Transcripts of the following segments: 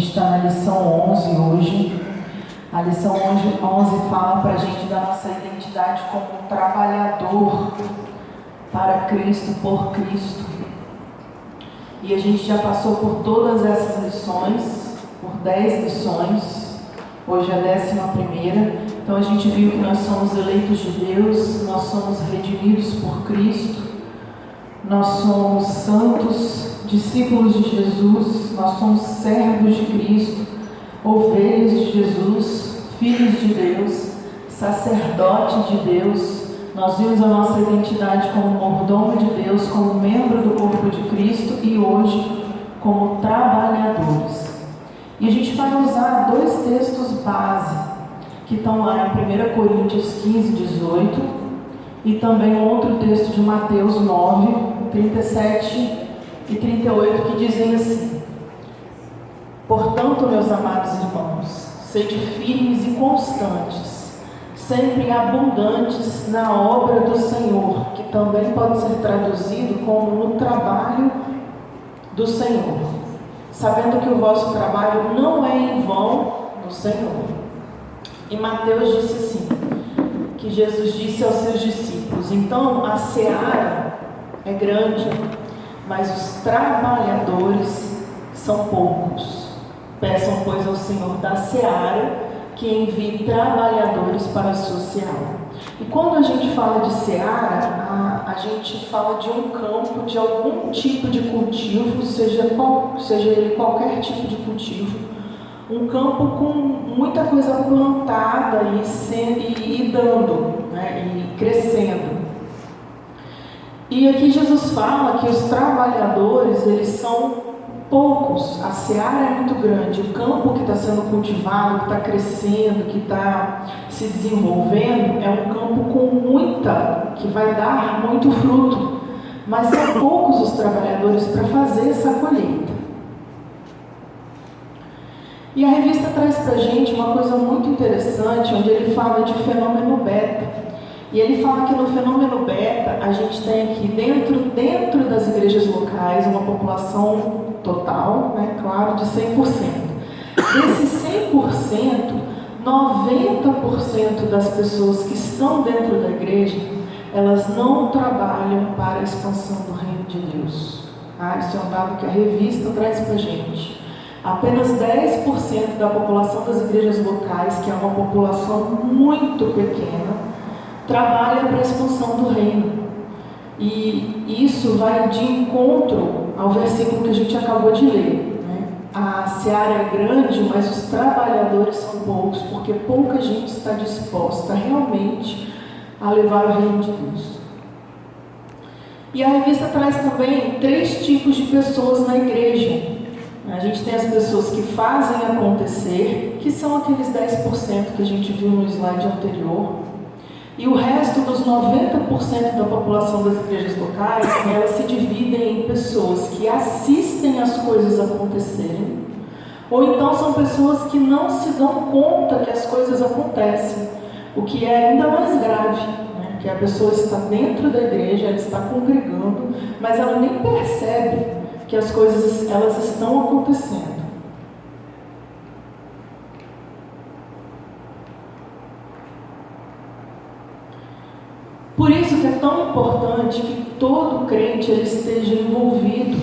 gente está na lição 11 hoje. A lição 11 fala para a gente da nossa identidade como um trabalhador para Cristo, por Cristo. E a gente já passou por todas essas lições, por 10 lições. Hoje é a 11ª. Então a gente viu que nós somos eleitos de Deus, nós somos redimidos por Cristo, nós somos santos, discípulos de Jesus, nós somos servos de Cristo, ovelhas de Jesus, filhos de Deus, sacerdote de Deus. Nós vimos a nossa identidade como mordomo de Deus, como membro do corpo de Cristo e hoje como trabalhadores. E a gente vai usar 2 textos base que estão lá em 1 Coríntios 15, 18 e também outro texto de Mateus 9, 37 e 38 que dizem assim: portanto, meus amados irmãos, sede firmes e constantes, sempre abundantes na obra do Senhor, que também pode ser traduzido como no trabalho do Senhor, sabendo que o vosso trabalho não é em vão no Senhor. E Mateus disse assim, que Jesus disse aos seus discípulos: então a seara é grande, mas os trabalhadores são poucos. Peçam, pois, ao Senhor da seara que envie trabalhadores para a sua seara. E quando a gente fala de seara, a gente fala de um campo de algum tipo de cultivo, seja ele qualquer tipo de cultivo, um campo com muita coisa plantada e dando, né, e crescendo. E aqui Jesus fala que os trabalhadores, eles são poucos, a seara é muito grande, o campo que está sendo cultivado, que está crescendo, que está se desenvolvendo, é um campo que vai dar muito fruto, mas são poucos os trabalhadores para fazer essa colheita. E a revista traz para a gente uma coisa muito interessante, onde ele fala de fenômeno beta. E ele fala que no fenômeno beta, a gente tem aqui dentro das igrejas locais uma população total, né, claro, de 100%. Desses 100%, 90% das pessoas que estão dentro da igreja, elas não trabalham para a expansão do reino de Deus. Isso é um dado que a revista traz para a gente. Apenas 10% da população das igrejas locais, que é uma população muito pequena, trabalha para a expansão do reino. E isso vai de encontro ao versículo que a gente acabou de ler, né? A seara é grande, mas os trabalhadores são poucos, porque pouca gente está disposta realmente a levar o reino de Deus. E a revista traz também 3 tipos de pessoas na igreja. A gente tem as pessoas que fazem acontecer, que são aqueles 10% que a gente viu no slide anterior. E o resto dos 90% da população das igrejas locais, elas se dividem em pessoas que assistem as coisas acontecerem, ou então são pessoas que não se dão conta que as coisas acontecem, o que é ainda mais grave, né? Que a pessoa está dentro da igreja, ela está congregando, mas ela nem percebe que as coisas elas estão acontecendo. Por isso que é tão importante que todo crente ele esteja envolvido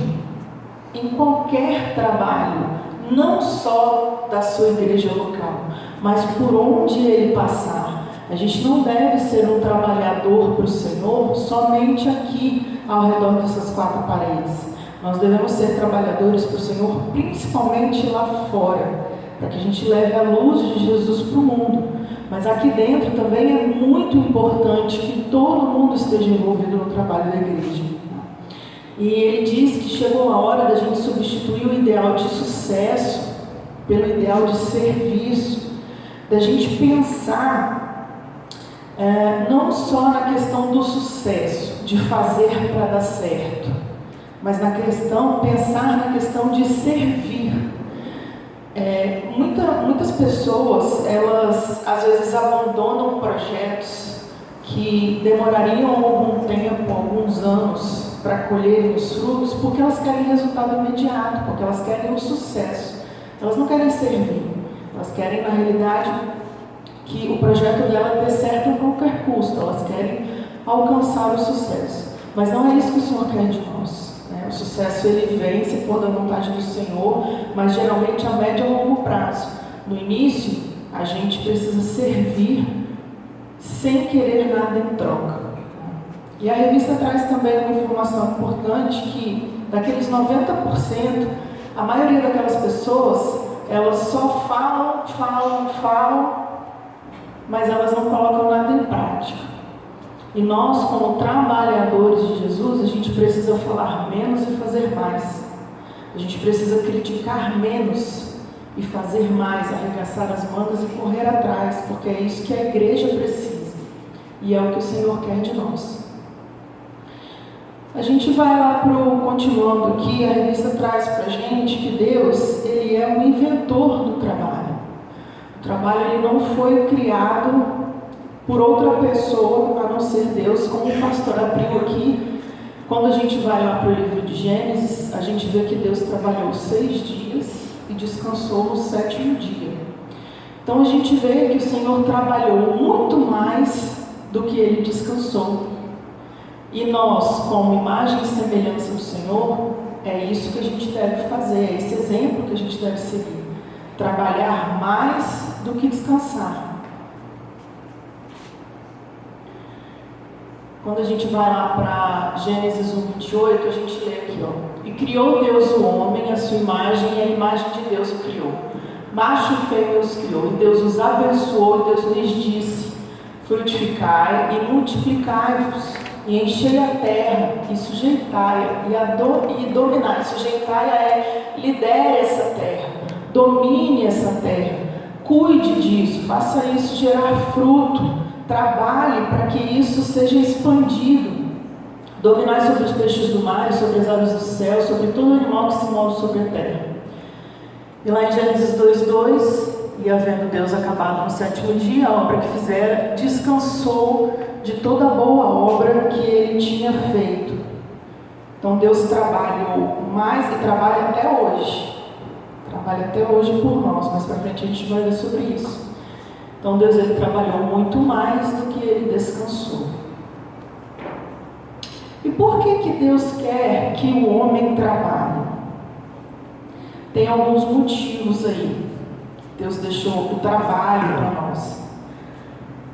em qualquer trabalho, não só da sua igreja local, mas por onde ele passar. A gente não deve ser um trabalhador para o Senhor somente aqui ao redor dessas 4 paredes. Nós devemos ser trabalhadores para o Senhor, principalmente lá fora, para que a gente leve a luz de Jesus para o mundo. Mas aqui dentro também é muito importante que todo mundo esteja envolvido no trabalho da igreja. E ele diz que chegou a hora da gente substituir o ideal de sucesso pelo ideal de serviço, da gente pensar não só na questão do sucesso, de fazer para dar certo, mas pensar na questão de servir. Muitas pessoas, elas às vezes abandonam projetos que demorariam algum tempo, alguns anos, para colherem os frutos, porque elas querem resultado imediato, porque elas querem o sucesso. Elas não querem servir, elas querem, na realidade, que o projeto dela dê certo a qualquer custo, elas querem alcançar o sucesso. Mas não é isso que o Senhor quer de nós, né? O sucesso ele vem se for da vontade do Senhor, mas geralmente a médio e a longo prazo. No início, a gente precisa servir sem querer nada em troca. E a revista traz também uma informação importante que daqueles 90%, a maioria daquelas pessoas, elas só falam, mas elas não colocam nada em prática. E nós, como trabalhadores de Jesus, a gente precisa falar menos e fazer mais. A gente precisa criticar menos e fazer mais, arregaçar as mangas e correr atrás, porque é isso que a igreja precisa. E é o que o Senhor quer de nós. A gente vai lá continuando aqui, a revista traz para a gente que Deus, ele é o inventor do trabalho. O trabalho ele não foi criado por outra pessoa, a não ser Deus, como o pastor abriu aqui. Quando a gente vai lá para o livro de Gênesis, a gente vê que Deus trabalhou 6 dias e descansou no 7º dia. Então a gente vê que o Senhor trabalhou muito mais do que ele descansou. E nós, como imagem e semelhança do Senhor, é isso que a gente deve fazer, é esse exemplo que a gente deve seguir. Trabalhar mais do que descansar. Quando a gente vai lá para Gênesis 1:28, a gente lê aqui, E criou Deus o homem, a sua imagem, e a imagem de Deus o criou. Macho e fêmea os criou, e Deus os abençoou, e Deus lhes disse: frutificai e multiplicai-vos, e enchei a terra, e sujeitai-a, e dominai. Sujeitai-a é lidere essa terra, domine essa terra, cuide disso, faça isso gerar fruto, trabalhe para que isso seja expandido. Dominai sobre os peixes do mar, sobre as aves do céu, sobre todo animal que se move sobre a terra. E lá em Gênesis 2:2, e havendo Deus acabado no 7º dia a obra que fizera, descansou de toda a boa obra que ele tinha feito. Então Deus trabalhou mais e trabalha até hoje. Trabalha até hoje por nós, mais para frente a gente vai ver sobre isso. Então Deus ele trabalhou muito mais do que ele descansou. E por que Deus quer que o homem trabalhe? Tem alguns motivos aí. Deus deixou o trabalho para nós.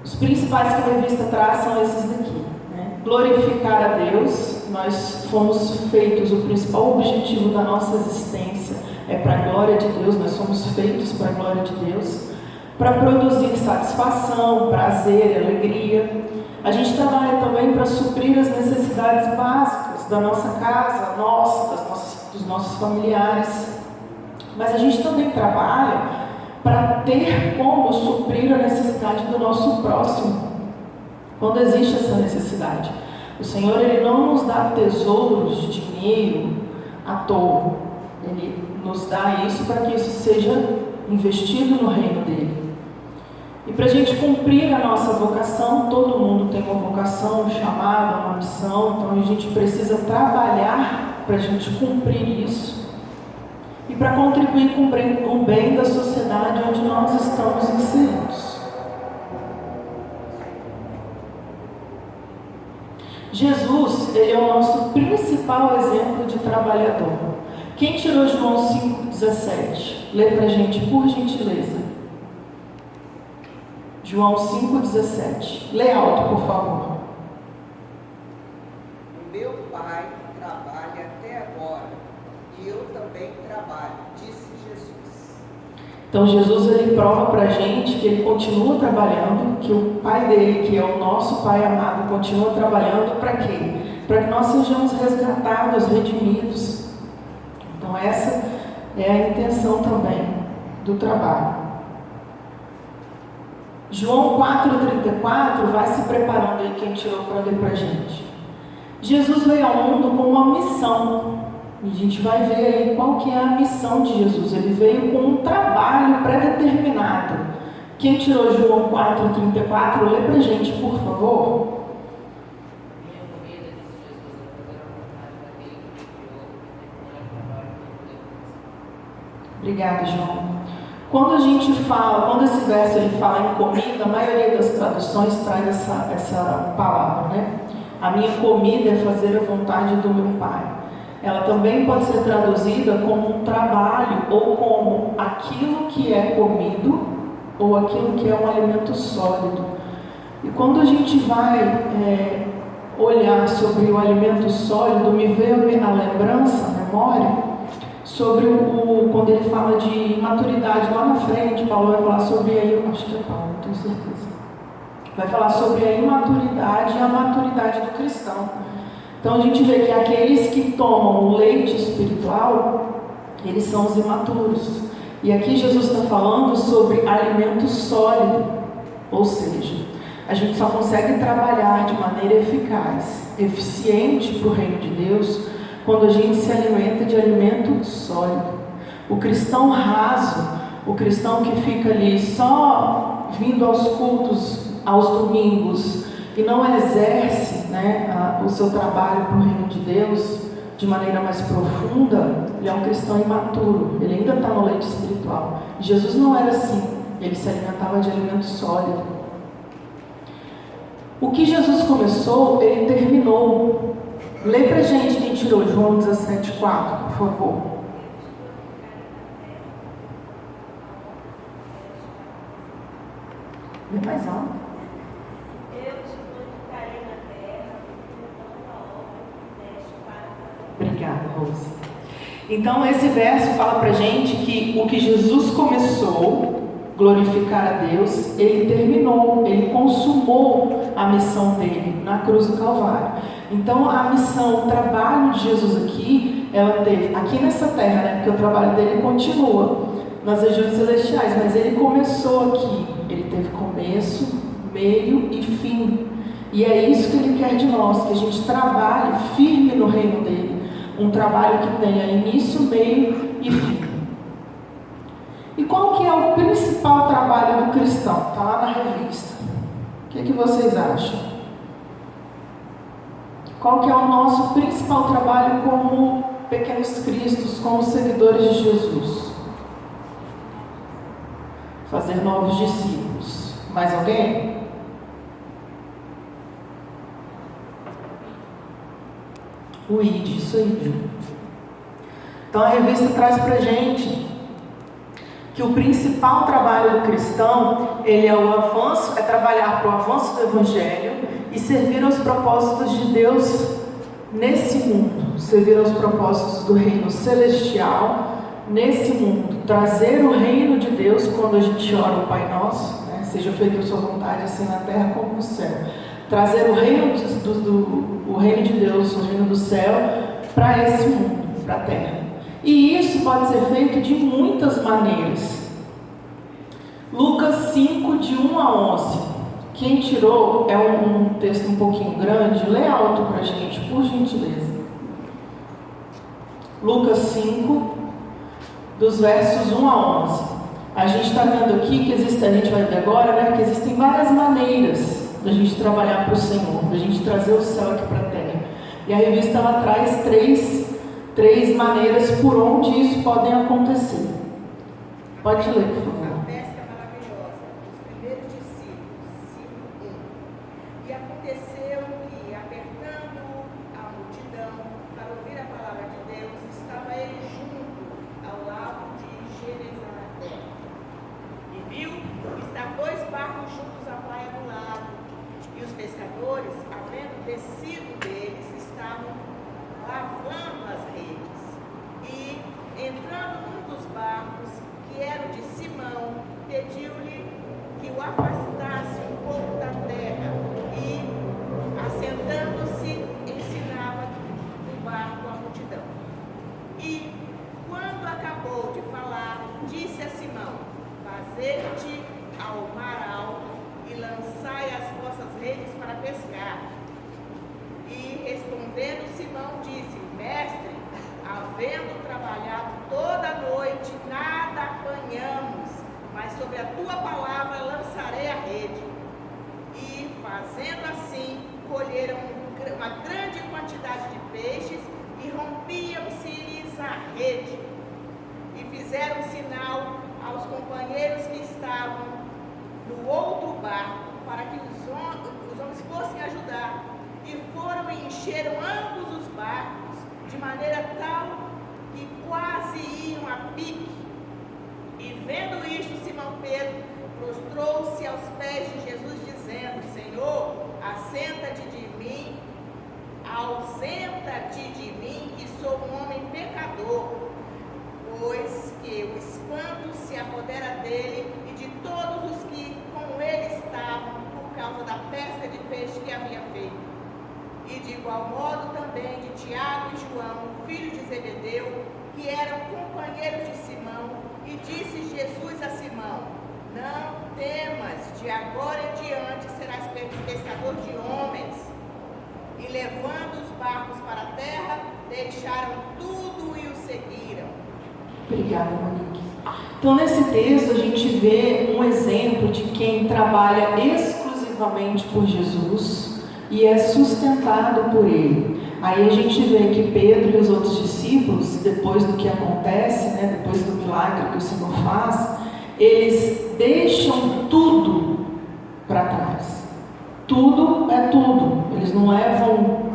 Os principais que a revista traz são esses daqui, né? Glorificar a Deus. Nós fomos feitos, o principal objetivo da nossa existência é para a glória de Deus. Nós somos feitos para a glória de Deus, para produzir satisfação, prazer, alegria. A gente trabalha também para suprir as necessidades básicas da nossa casa, dos nossos familiares. Mas a gente também trabalha para ter como suprir a necessidade do nosso próximo, quando existe essa necessidade. O Senhor ele não nos dá tesouros de dinheiro à toa. Ele nos dá isso para que isso seja investido no reino dele. E para a gente cumprir a nossa vocação, todo mundo tem uma vocação, um chamado, uma missão, então a gente precisa trabalhar para a gente cumprir isso e para contribuir com o bem da sociedade onde nós estamos inseridos. Jesus, ele é o nosso principal exemplo de trabalhador. Quem tirou João 5,17? Lê para a gente, por gentileza. João 5,17. Lê alto, por favor. O meu Pai trabalha até agora, e eu também trabalho, disse Jesus. Então Jesus ele prova para a gente que ele continua trabalhando, que o Pai dele, que é o nosso Pai amado, continua trabalhando para quê? Para que nós sejamos resgatados, redimidos. Então essa é a intenção também do trabalho. João 4,34, vai se preparando aí quem tirou para ler para a gente. Jesus veio ao mundo com uma missão. E a gente vai ver aí qual que é a missão de Jesus. Ele veio com um trabalho pré-determinado. Quem tirou João 4,34, lê para a gente, por favor. Obrigada, João. Quando esse verso ele fala em comida, a maioria das traduções traz essa palavra, né? A minha comida é fazer a vontade do meu Pai. Ela também pode ser traduzida como um trabalho, ou como aquilo que é comido, ou aquilo que é um alimento sólido. E quando a gente vai olhar sobre o alimento sólido, me veio a lembrança, a memória, sobre quando ele fala de maturidade lá na frente. Paulo vai falar sobre acho que é Paulo, não tenho certeza. Vai falar sobre a imaturidade e a maturidade do cristão. Então a gente vê que aqueles que tomam o leite espiritual, eles são os imaturos. E aqui Jesus está falando sobre alimento sólido, ou seja, a gente só consegue trabalhar de maneira eficaz, eficiente para o reino de Deus, quando a gente se alimenta de alimento sólido. O cristão raso, o cristão que fica ali só vindo aos cultos, aos domingos, e não exerce, o seu trabalho para o reino de Deus de maneira mais profunda, ele é um cristão imaturo, ele ainda está no leite espiritual. Jesus não era assim, ele se alimentava de alimento sólido. O que Jesus começou, ele terminou. Lê pra gente quem tirou João 17,4, por favor. Lê mais alto. Eu te glorificarei na terra, cumprindo a obra que deste para fazer. Obrigada, Rose. Então esse verso fala pra gente que o que Jesus começou, glorificar a Deus, ele terminou, ele consumou a missão dele na cruz do Calvário. Então a missão, o trabalho de Jesus aqui, ela teve, aqui nessa terra, porque o trabalho dele continua nas regiões celestiais, mas ele começou aqui, ele teve começo, meio e fim. E é isso que ele quer de nós, que a gente trabalhe firme no reino dele, um trabalho que tenha início, meio e fim. E qual que é o principal trabalho do cristão? Está lá na revista. O que vocês acham? Qual que é o nosso principal trabalho como pequenos cristos, como seguidores de Jesus? Fazer novos discípulos. Mais alguém? O ID, isso aí, Ju. Então a revista traz pra gente que o principal trabalho do cristão, ele é trabalhar para o avanço do Evangelho e servir aos propósitos de Deus nesse mundo, servir aos propósitos do reino celestial nesse mundo, trazer o reino de Deus quando a gente ora o Pai Nosso, seja feita a sua vontade assim na terra como no céu, trazer o reino o reino de Deus, o reino do céu para esse mundo, para a terra. E isso pode ser feito de muitas maneiras. Lucas 5, de 1 a 11. Quem tirou é um texto um pouquinho grande. Lê alto para a gente, por gentileza. Lucas 5, dos versos 1 a 11. A gente está vendo aqui que a gente vai ver agora, que existem várias maneiras da gente trabalhar para o Senhor, da gente trazer o céu aqui para a terra. E a revista ela traz três maneiras por onde isso pode acontecer. Pode ler, por favor. A pesca maravilhosa dos primeiros discípulos, 5:1. E aconteceu que, apertando a multidão para ouvir a palavra de Deus, estava ele junto ao lago de Genezaré. E viu que estavam 2 barcos juntos à praia do lago, e os pescadores, havendo descido deles, estavam lavando as redes. E, entrando num dos barcos, que era o de Simão, pediu-lhe que o afastasse um pouco da terra, e, assentando-se, ensinava no barco a multidão. E, quando acabou de falar, disse a Simão: fazei-te ao mar alto e lançai as vossas redes para pescar. E respondendo Simão disse: Mestre, havendo trabalhado toda a noite, nada apanhamos, mas sobre a tua palavra lançarei a rede. E fazendo assim, colheram uma grande quantidade de peixes e rompiam-se-lhes a rede. E fizeram sinal aos companheiros que estavam no outro barco para que os homens fossem ajudar, e foram e encheram ambos os barcos, de maneira tal que quase iam a pique. E vendo isto, Simão Pedro prostrou-se aos pés de Jesus, dizendo: Senhor, ausenta-te de mim, que sou um homem pecador. Pois que o espanto se apodera dele e de todos os que com ele estavam, por causa da pesca de peixe que havia feito. E de igual modo também de Tiago e João, filhos de Zebedeu, que eram companheiros de Simão. E disse Jesus a Simão: Não temas, de agora em diante serás pescador de homens. E levando os barcos para a terra, deixaram tudo e o seguiram. Obrigada, Monique. Então, nesse texto, a gente vê um exemplo de quem trabalha exclusivamente por Jesus e é sustentado por Ele. Aí a gente vê que Pedro e os outros discípulos, depois do que acontece, depois do milagre que o Senhor faz, eles deixam tudo para trás. Tudo é tudo. Eles não levam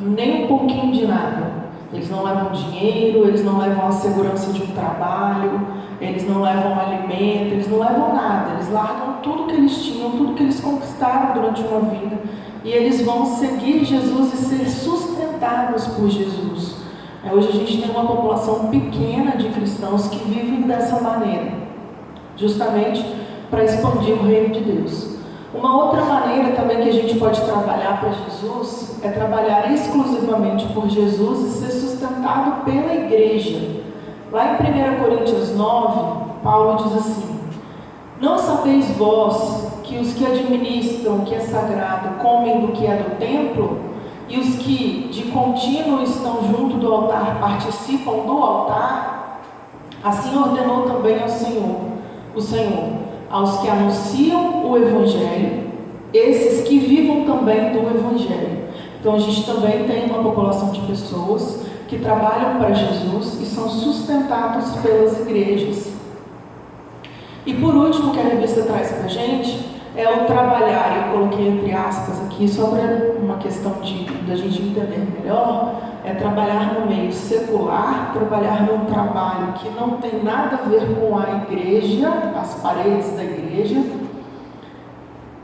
nem um pouquinho de nada. Eles não levam dinheiro, eles não levam a segurança de um trabalho, eles não levam alimento, eles não levam nada. Eles largam tudo que eles tinham, tudo que eles conquistaram durante uma vida. E eles vão seguir Jesus e ser sustentados por Jesus. Hoje a gente tem uma população pequena de cristãos que vivem dessa maneira, justamente para expandir o reino de Deus. Uma outra maneira também que a gente pode trabalhar para Jesus é trabalhar exclusivamente por Jesus e ser sustentado pela igreja. Lá em 1 Coríntios 9, Paulo diz assim: Não sabeis vós que os que administram o que é sagrado comem do que é do templo, e os que de contínuo estão junto do altar participam do altar? Assim ordenou também ao o Senhor, aos que anunciam o Evangelho, esses que vivam também do Evangelho. Então a gente também tem uma população de pessoas que trabalham para Jesus e são sustentados pelas igrejas. E por último, que a revista traz para a gente, é o trabalhar, eu coloquei entre aspas aqui, só para uma questão da gente entender melhor, é trabalhar no meio secular, trabalhar num trabalho que não tem nada a ver com a igreja, as paredes da igreja,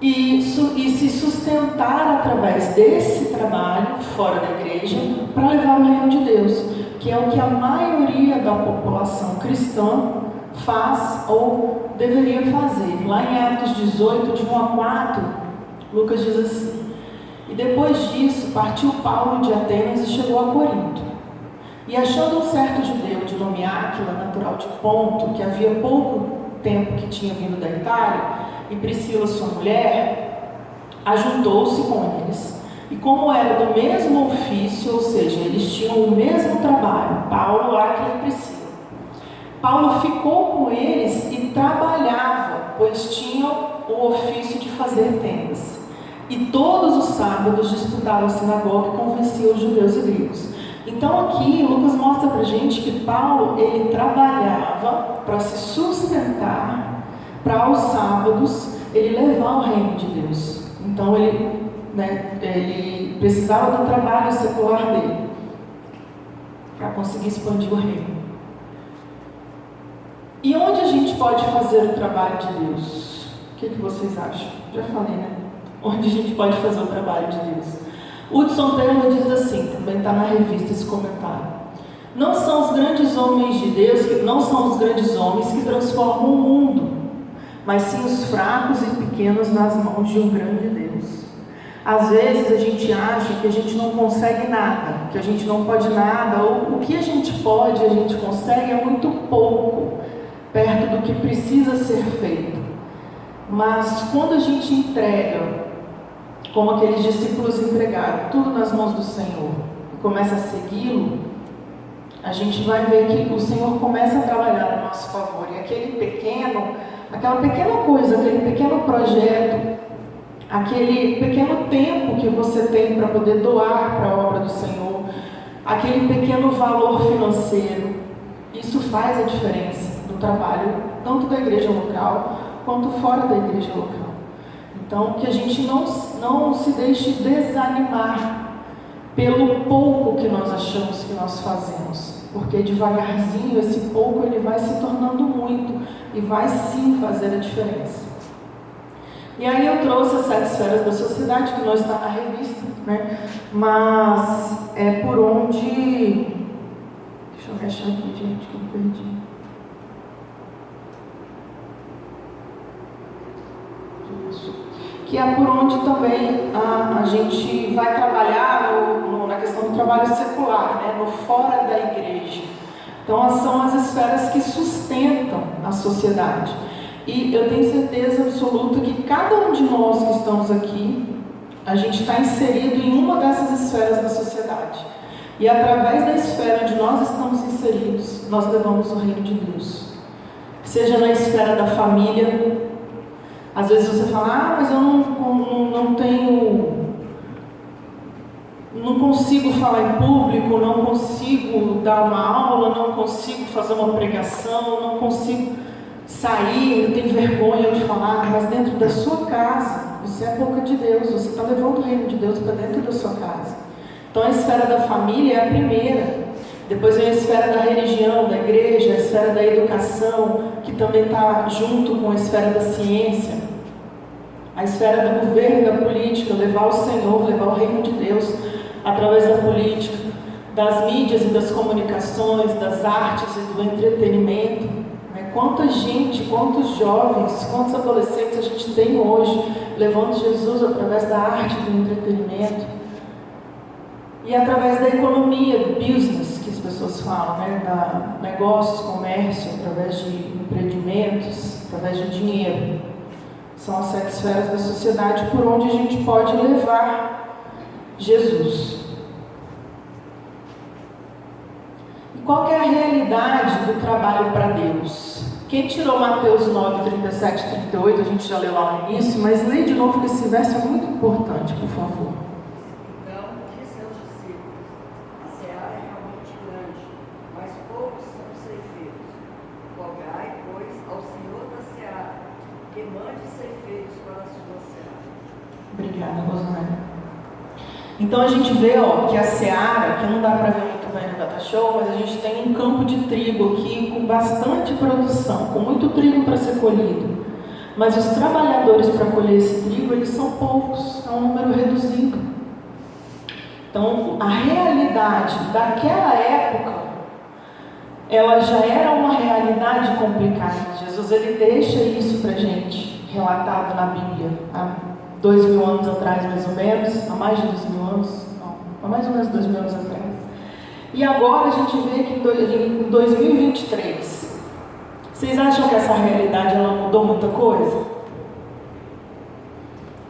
e se sustentar através desse trabalho fora da igreja para levar o reino de Deus, que é o que a maioria da população cristã faz ou deveria fazer. Lá em Atos 18, de 1 a 4, Lucas diz assim: E depois disso partiu Paulo de Atenas e chegou a Corinto. E achando um certo judeu de nome Áquila, natural de Ponto, que havia pouco tempo que tinha vindo da Itália, e Priscila, sua mulher, ajuntou-se com eles. E como era do mesmo ofício, ou seja, eles tinham o mesmo trabalho, Paulo, Áquila e Priscila, Paulo ficou com eles e trabalhava, pois tinham o ofício de fazer tendas. E todos os sábados disputava a sinagoga e convencia os judeus e gregos. Então aqui Lucas mostra para a gente que Paulo, ele trabalhava para se sustentar, para aos sábados ele levar o reino de Deus. Então ele precisava do trabalho secular dele para conseguir expandir o reino. E onde a gente pode fazer o trabalho de Deus? O que vocês acham? Já falei, né? Onde a gente pode fazer o trabalho de Deus? Hudson Taylor diz assim, também está na revista esse comentário: Não são os grandes homens de Deus, não são os grandes homens que transformam o mundo, mas sim os fracos e pequenos nas mãos de um grande Deus. Às vezes a gente acha que a gente não consegue nada, que a gente não pode nada, ou o que a gente pode, a gente consegue é muito pouco, perto do que precisa ser feito. Mas quando a gente entrega, como aqueles discípulos entregaram, tudo nas mãos do Senhor, e começa a segui-lo, a gente vai ver que o Senhor começa a trabalhar a nosso favor. E aquela pequena coisa, aquele pequeno projeto, aquele pequeno tempo que você tem para poder doar para a obra do Senhor, aquele pequeno valor financeiro, isso faz a diferença. no trabalho, tanto da igreja local, quanto fora da igreja local. Então, que a gente não se deixe desanimar pelo pouco que nós achamos que nós fazemos, porque devagarzinho esse pouco ele vai se tornando muito e vai sim fazer a diferença. E aí eu trouxe as 7 esferas da sociedade, que não está na revista, né? Mas é por onde... Deixa eu achar aqui, gente, que eu perdi. Que é por onde também a gente vai trabalhar na questão do trabalho secular, né? No fora da igreja. Então, são as esferas que sustentam a sociedade. E eu tenho certeza absoluta que cada um de nós que estamos aqui, a gente está inserido em uma dessas esferas da sociedade. E através da esfera onde nós estamos inseridos, nós levamos o reino de Deus. Seja na esfera da família. Às vezes você fala, mas eu não consigo falar em público, não consigo dar uma aula, não consigo fazer uma pregação, não consigo sair, eu tenho vergonha de falar. Mas dentro da sua casa, você é a boca de Deus, você está levando o reino de Deus para dentro da sua casa. Então a esfera da família é a primeira. Depois vem a esfera da religião, da igreja, a esfera da educação, que também está junto com a esfera da ciência, a esfera do governo e da política, levar o Senhor, levar o reino de Deus através da política, das mídias e das comunicações, das artes e do entretenimento. Quanta gente, quantos jovens, quantos adolescentes a gente tem hoje levando Jesus através da arte e do entretenimento. E através da economia, do business, que as pessoas falam, né? Da negócios, comércio, através de empreendimentos, através de dinheiro. São as 7 esferas da sociedade por onde a gente pode levar Jesus. E qual que é a realidade do trabalho para Deus? Quem tirou Mateus 9, 37 e 38, a gente já leu lá no início, mas lê de novo que esse verso é muito importante, por favor. Obrigada, Rosana. Então a gente vê que a seara, que não dá para ver muito bem no Data Show, mas a gente tem um campo de trigo aqui com bastante produção, com muito trigo para ser colhido. Mas os trabalhadores para colher esse trigo, eles são poucos, é um número reduzido. Então a realidade daquela época, ela já era uma realidade complicada. Jesus ele deixa isso para a gente, relatado na Bíblia, 2.000 anos atrás, mais ou menos, há mais de 2.000 anos, não, há mais ou menos 2.000 anos atrás. E agora a gente vê que em 2023, vocês acham que essa realidade ela mudou muita coisa?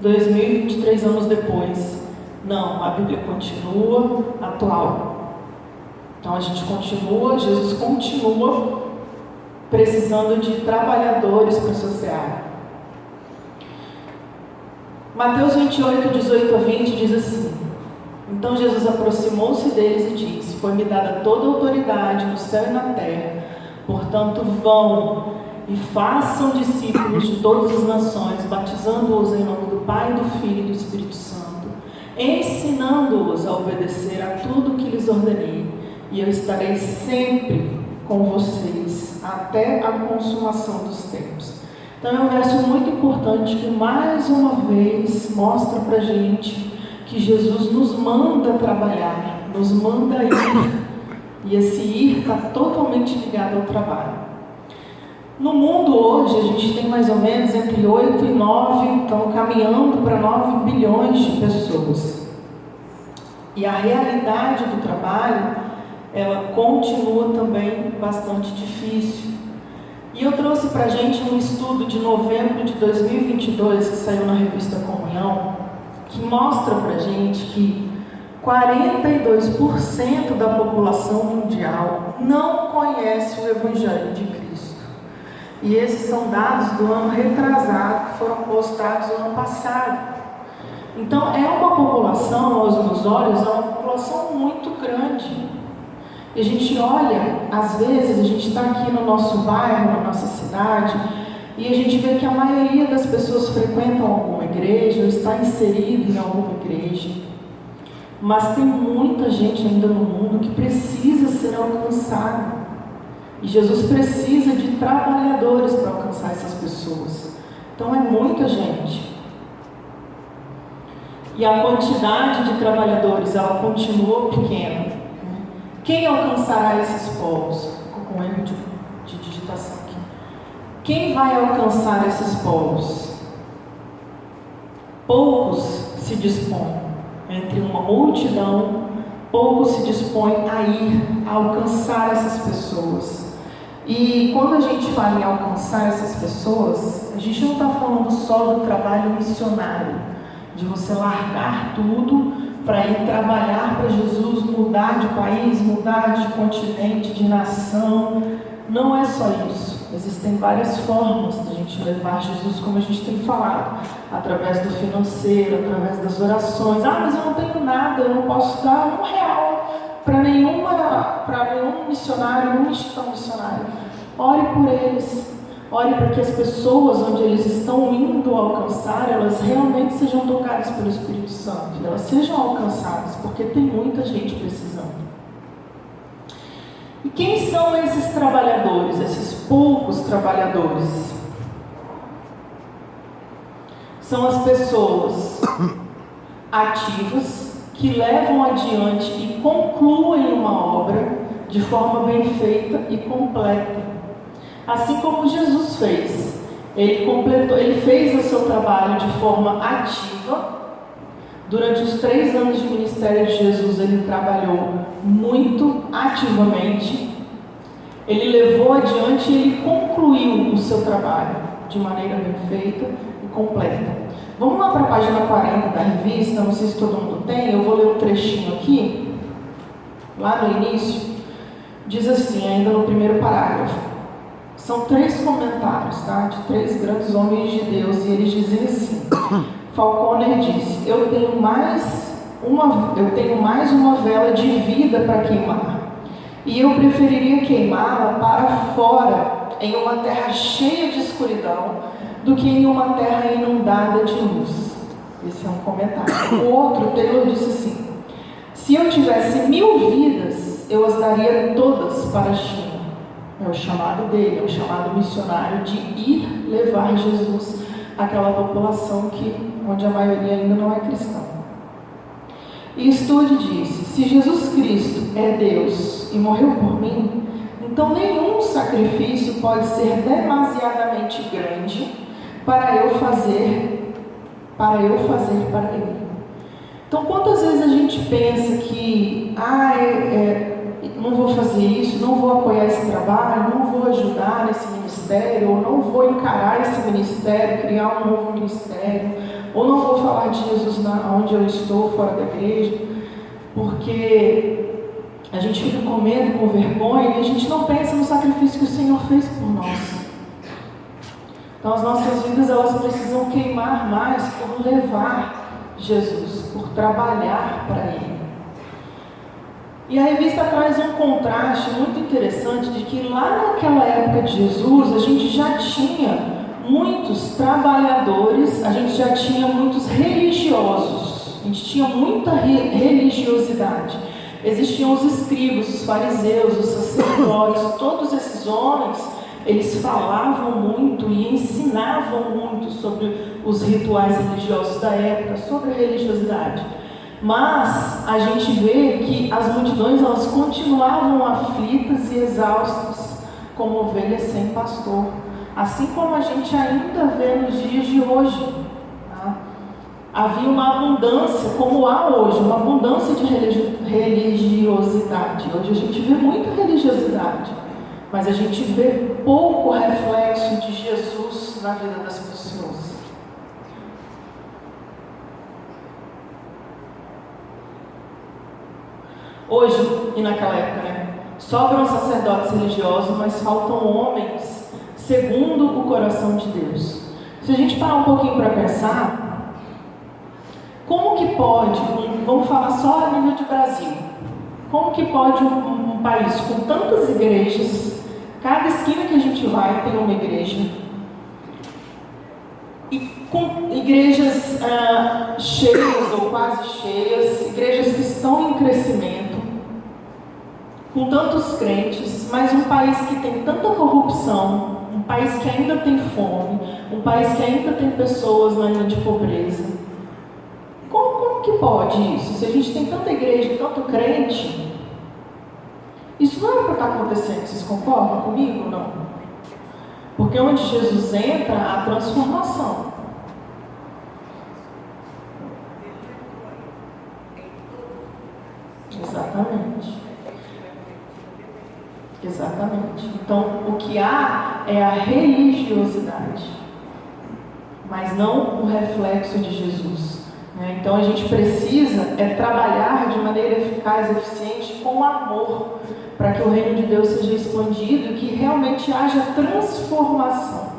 2023 anos depois, não, a Bíblia continua atual. Então a gente continua, Jesus continua precisando de trabalhadores para a sua seara. Mateus 28, 18 a 20 diz assim: Então Jesus aproximou-se deles e disse: Foi-me dada toda a autoridade no céu e na terra, portanto vão e façam discípulos de todas as nações, batizando-os em nome do Pai, do Filho e do Espírito Santo, ensinando-os a obedecer a tudo que lhes ordenei, e eu estarei sempre com vocês até a consumação dos tempos. Então é um verso muito importante que mais uma vez mostra para a gente que Jesus nos manda trabalhar, nos manda ir, e esse ir está totalmente ligado ao trabalho. No mundo hoje a gente tem mais ou menos entre 8 e 9, estão caminhando para 9 bilhões de pessoas. E a realidade do trabalho, ela continua também bastante difícil. E eu trouxe para a gente um estudo de novembro de 2022, que saiu na revista Comunhão, que mostra para a gente que 42% da população mundial não conhece o Evangelho de Cristo. E esses são dados do ano retrasado, que foram postados no ano passado. Então é uma população, aos meus olhos, é uma população muito grande. E a gente olha, às vezes, a gente está aqui no nosso bairro, na nossa cidade, e a gente vê que a maioria das pessoas frequentam alguma igreja, ou está inserido em alguma igreja. Mas tem muita gente ainda no mundo que precisa ser alcançada. E Jesus precisa de trabalhadores para alcançar essas pessoas. Então é muita gente. E a quantidade de trabalhadores, ela continua pequena. Quem alcançará esses povos? Ficou com erro de digitação aqui. Quem vai alcançar esses povos? Poucos se dispõem. Entre uma multidão, poucos se dispõem a ir, a alcançar essas pessoas. E quando a gente fala em alcançar essas pessoas, a gente não está falando só do trabalho missionário, de você largar tudo para ir trabalhar para Jesus, mudar de país, mudar de continente, de nação. Não é só isso. Existem várias formas de a gente levar Jesus, como a gente tem falado, através do financeiro, através das orações. Mas eu não tenho nada, eu não posso dar R$1 para nenhum missionário, nenhuma instituição missionária. Ore por eles. Ore para que as pessoas onde eles estão indo alcançar, elas realmente sejam tocadas pelo Espírito Santo, elas sejam alcançadas, porque tem muita gente precisando. E quem são esses trabalhadores, esses poucos trabalhadores? São as pessoas ativas que levam adiante e concluem uma obra de forma bem feita e completa. Assim como Jesus fez. Ele fez o seu trabalho de forma ativa. Durante os 3 anos de ministério de Jesus, ele trabalhou muito ativamente. Ele levou adiante e ele concluiu o seu trabalho de maneira bem feita e completa. Vamos lá para a página 40 da revista, não sei se todo mundo tem, eu vou ler um trechinho aqui. Lá no início, diz assim, ainda no primeiro parágrafo. São 3 comentários, tá? De 3 grandes homens de Deus, e eles dizem assim. Falconer disse: eu tenho mais uma vela de vida para queimar, e eu preferiria queimá-la para fora, em uma terra cheia de escuridão, do que em uma terra inundada de luz. Esse é um comentário. O outro, Taylor, disse assim: se eu tivesse 1000 vidas, eu as daria todas para a China. É o chamado dele, é o chamado missionário de ir levar Jesus àquela população onde a maioria ainda não é cristã. E Studd disse: se Jesus Cristo é Deus e morreu por mim, então nenhum sacrifício pode ser demasiadamente grande para eu fazer para ele. Então, quantas vezes a gente pensa que não vou fazer isso, não vou apoiar esse trabalho, não vou ajudar nesse ministério, ou não vou encarar esse ministério, criar um novo ministério, ou não vou falar de Jesus onde eu estou, fora da igreja, porque a gente fica com medo, com vergonha, e a gente não pensa no sacrifício que o Senhor fez por nós. Então as nossas vidas, elas precisam queimar mais por levar Jesus, por trabalhar para Ele. E a revista traz um contraste muito interessante de que lá naquela época de Jesus, a gente já tinha muitos trabalhadores, a gente já tinha muitos religiosos, a gente tinha muita religiosidade. Existiam os escribas, os fariseus, os sacerdotes, todos esses homens, eles falavam muito e ensinavam muito sobre os rituais religiosos da época, sobre a religiosidade. Mas a gente vê que as multidões, elas continuavam aflitas e exaustas, como ovelhas sem pastor. Assim como a gente ainda vê nos dias de hoje. Tá? Havia uma abundância, como há hoje, uma abundância de religiosidade. Hoje a gente vê muita religiosidade, mas a gente vê pouco reflexo de Jesus na vida das pessoas. Hoje, e naquela época, sobram sacerdotes religiosos, mas faltam homens segundo o coração de Deus. Se a gente parar um pouquinho para pensar, como que pode, vamos falar só a nível de Brasil, Como que pode um país com tantas igrejas, cada esquina que a gente vai tem uma igreja, e com igrejas cheias ou quase cheias, igrejas que estão em crescimento, com tantos crentes, mas um país que tem tanta corrupção, um país que ainda tem fome, um país que ainda tem pessoas na linha de pobreza? Como que pode isso? Se a gente tem tanta igreja e tanto crente, isso não é para estar acontecendo. Vocês concordam comigo ou não? Porque onde Jesus entra, há transformação. Exatamente. Exatamente. Então, o que há é a religiosidade, mas não o reflexo de Jesus. Então, a gente precisa trabalhar de maneira eficaz, eficiente, com amor, para que o reino de Deus seja expandido e que realmente haja transformação.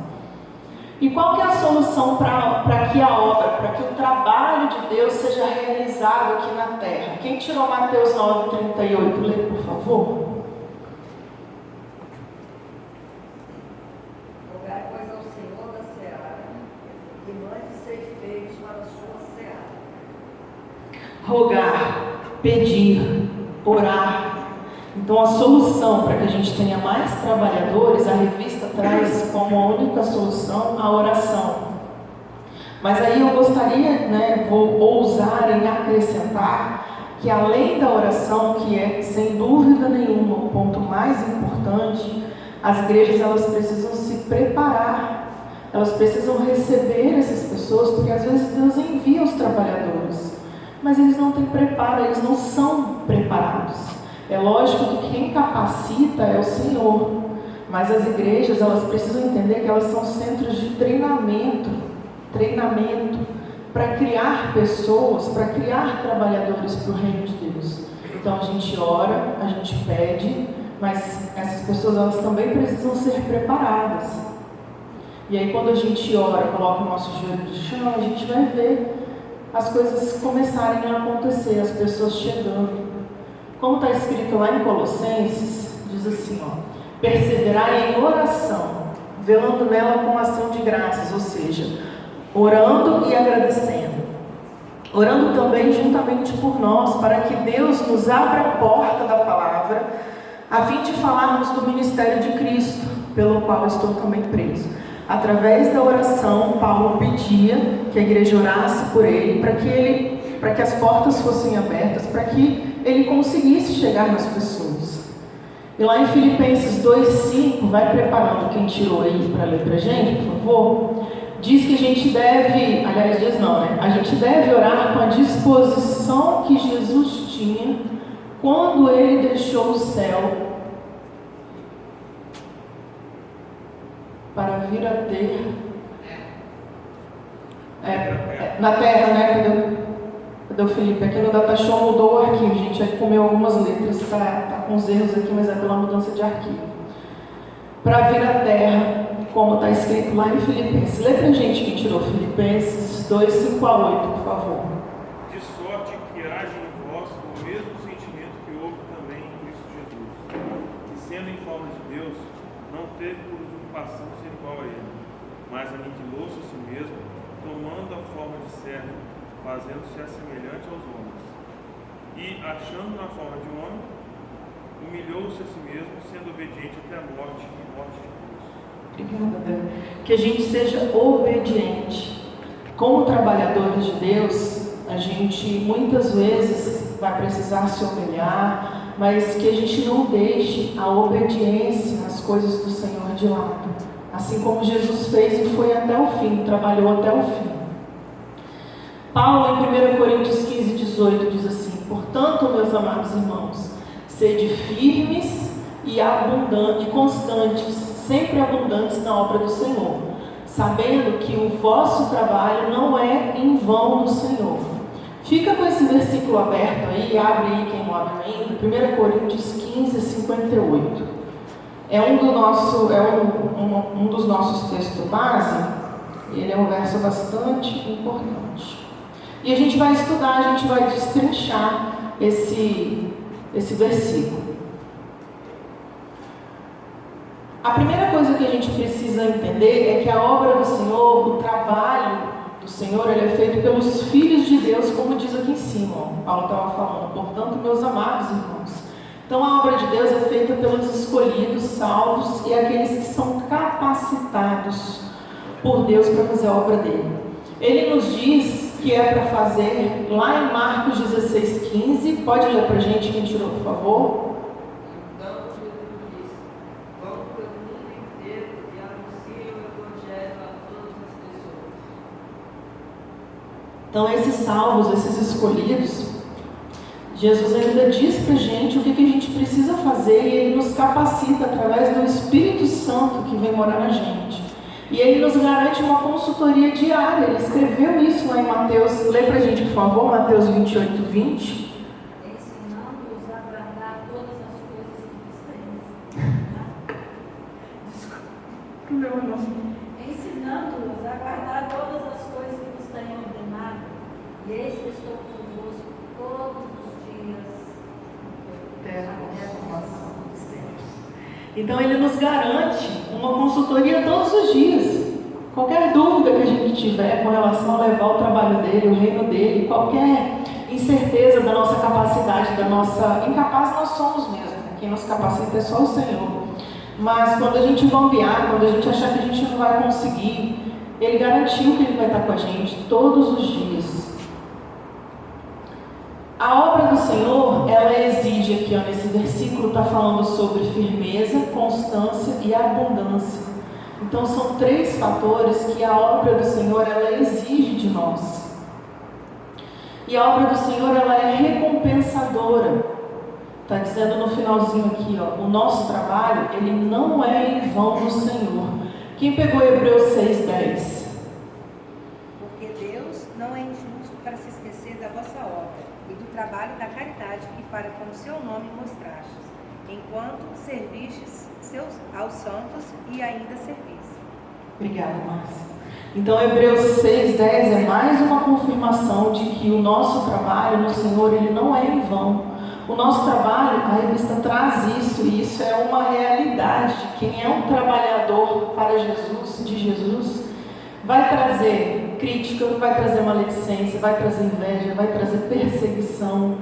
E qual que é a solução para que a obra, para que o trabalho de Deus seja realizado aqui na terra? Quem tirou Mateus 9:38? Lê, por favor. Rogai, pois, ao Senhor da seara, que mande ceifeiros para a sua seara. Rogar, pedir, orar. Então, a solução para que a gente tenha mais trabalhadores, a revista traz como a única solução a oração. Mas aí eu gostaria, vou ousar em acrescentar que além da oração, que é sem dúvida nenhuma o ponto mais importante, as igrejas elas precisam se preparar, elas precisam receber essas pessoas, porque às vezes Deus envia os trabalhadores, mas eles não têm preparo, eles não são preparados. É lógico que quem capacita é o Senhor, mas as igrejas elas precisam entender que elas são centros de treinamento para criar pessoas, para criar trabalhadores para o reino de Deus. Então a gente ora, a gente pede, mas essas pessoas elas também precisam ser preparadas. E aí quando a gente ora, coloca o nosso joelho no chão, a gente vai ver as coisas começarem a acontecer, as pessoas chegando. Como está escrito lá em Colossenses, diz assim, perseverai em oração, velando nela com ação de graças, ou seja, orando e agradecendo. Orando também juntamente por nós, para que Deus nos abra a porta da palavra, a fim de falarmos do ministério de Cristo, pelo qual estou também preso. Através da oração, Paulo pedia que a igreja orasse por ele, para que as portas fossem abertas, para que ele conseguisse chegar nas pessoas. E lá em Filipenses 2:5, vai preparando quem tirou aí para ler para a gente, por favor. Diz que a gente deve, aliás, diz não, a gente deve orar com a disposição que Jesus tinha quando ele deixou o céu para vir a ter na terra, Cadê o Felipe? Aqui no DataShow mudou o arquivo, gente. Aí comeu algumas letras, tá com os erros aqui, mas é pela mudança de arquivo. Para vir à terra, como está escrito lá em Filipenses. Lê pra gente quem tirou Filipenses 2:5-8, por favor. De sorte que haja em vós o mesmo sentimento que houve também em Cristo Jesus, que sendo em forma de Deus, não teve por usurpação ser igual a ele, mas aniquilou-se a si mesmo, tomando a forma de servo, fazendo-se semelhante aos homens. E, achando na forma de homem, humilhou-se a si mesmo, sendo obediente até a morte e morte de cruz. Obrigada, Deus. Que a gente seja obediente. Como trabalhadores de Deus, a gente muitas vezes vai precisar se humilhar, mas que a gente não deixe a obediência às coisas do Senhor de lado. Assim como Jesus fez e foi até o fim, trabalhou até o fim. Paulo, em 1 Coríntios 15:18, diz assim: portanto, meus amados irmãos, sede firmes e abundantes, e constantes, sempre abundantes na obra do Senhor, sabendo que o vosso trabalho não é em vão no Senhor. Fica com esse versículo aberto aí, abre aí quem não abre ainda, 1 Coríntios 15:58. É um dos nossos textos base, ele é um verso bastante importante. E a gente vai estudar, a gente vai destrinchar esse versículo. A primeira coisa que a gente precisa entender é que a obra do Senhor, o trabalho do Senhor, ele é feito pelos filhos de Deus, como diz aqui em cima. Paulo estava falando, portanto, meus amados irmãos. Então, a obra de Deus é feita pelos escolhidos, salvos e aqueles que são capacitados por Deus para fazer a obra dele. Ele nos diz que é para fazer lá em Marcos 16:15. Pode ler para a gente, quem tirou, por favor? Então Jesus disse: vão pelo mundo inteiro e anunciem o Evangelho a todas as pessoas. Então, esses salvos, esses escolhidos, Jesus ainda diz para a gente o que a gente precisa fazer e Ele nos capacita através do Espírito Santo que vem morar na gente. E Ele nos garante uma consultoria diária. Ele escreveu isso lá em Mateus. Lê para a gente, por favor, Mateus 28:20. Ensinando-os a guardar todas as coisas que vos tenho. Ensinando-os a guardar todas as coisas que vos tenho ordenado. E eis que estou convosco todos os dias. Até a consumação dos tempos. Então Ele nos garante uma consultoria todos os dias. Qualquer dúvida que a gente tiver com relação a levar o trabalho dele, o reino dele, qualquer incerteza da nossa capacidade, da nossa... Incapaz nós somos mesmo, quem nos capacita é só o Senhor. Mas quando a gente bombear, quando a gente achar que a gente não vai conseguir, Ele garantiu que Ele vai estar com a gente todos os dias. A obra do Senhor, ela exige aqui, ó, nesse versículo, está falando sobre firmeza, constância e abundância. Então, são 3 fatores que a obra do Senhor, ela exige de nós. E a obra do Senhor, ela é recompensadora. Está dizendo no finalzinho aqui, ó, o nosso trabalho, ele não é em vão no Senhor. Quem pegou Hebreus 6:10? Porque Deus não é injusto para se esquecer da vossa obra e do trabalho da caridade que para com o seu nome mostrastes, enquanto servistes aos santos e ainda servis. Obrigada, Márcia. Então, Hebreus 6:10 é mais uma confirmação de que o nosso trabalho no Senhor, ele não é em vão. O nosso trabalho, a revista traz isso, e isso é uma realidade. Quem é um trabalhador para Jesus, de Jesus, vai trazer crítica, vai trazer maledicência, vai trazer inveja, vai trazer perseguição.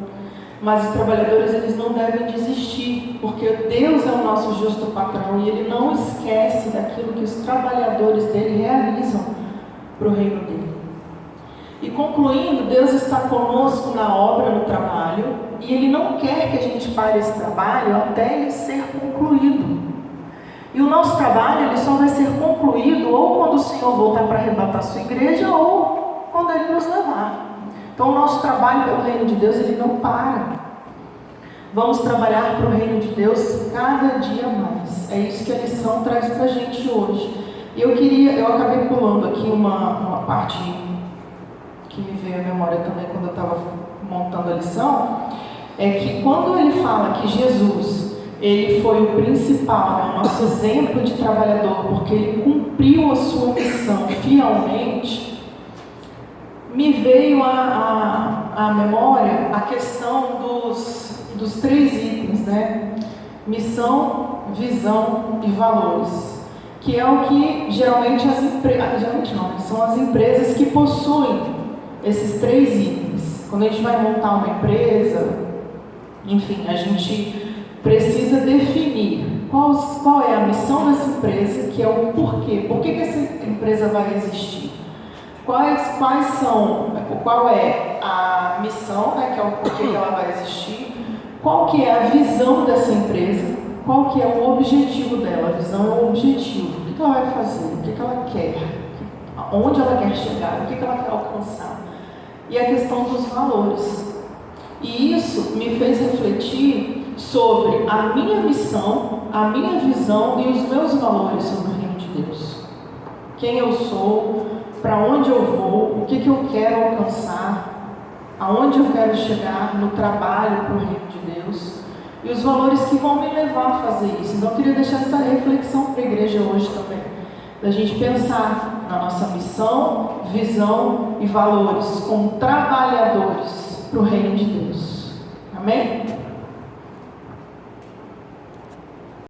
Mas os trabalhadores, eles não devem desistir, porque Deus é o nosso justo patrão e Ele não esquece daquilo que os trabalhadores dele realizam para o reino dele. E concluindo, Deus está conosco na obra, no trabalho, e Ele não quer que a gente pare esse trabalho até ele ser concluído. E o nosso trabalho, ele só vai ser concluído ou quando o Senhor voltar para arrebatar a sua igreja, ou quando Ele nos levar. Então, o nosso trabalho pelo reino de Deus, ele não para. Vamos trabalhar para o reino de Deus cada dia mais. É isso que a lição traz para a gente hoje. E eu acabei pulando aqui uma parte que me veio à memória também quando eu estava montando a lição, é que quando ele fala que Jesus, ele foi o principal, né, o nosso exemplo de trabalhador, porque ele cumpriu a sua missão fielmente, me veio à memória a questão dos 3 itens, né? Missão, visão e valores, que é o que geralmente são as empresas que possuem esses 3 itens. Quando a gente vai montar uma empresa, enfim, a gente precisa definir qual é a missão dessa empresa, que é o porquê. Por que essa empresa vai existir? Qual é a missão, né, que é o porquê que ela vai existir? Qual que é a visão dessa empresa? Qual que é o objetivo dela? A visão é o objetivo. O que ela vai fazer? O que ela quer? Onde ela quer chegar? O que ela quer alcançar? E a questão dos valores. E isso me fez refletir sobre a minha missão, a minha visão e os meus valores sobre o reino de Deus. Quem eu sou, para onde eu vou, o que eu quero alcançar, aonde eu quero chegar no trabalho para o reino de Deus e os valores que vão me levar a fazer isso. Então eu queria deixar essa reflexão para a igreja hoje também, da gente pensar na nossa missão, visão e valores como trabalhadores para o reino de Deus. Amém?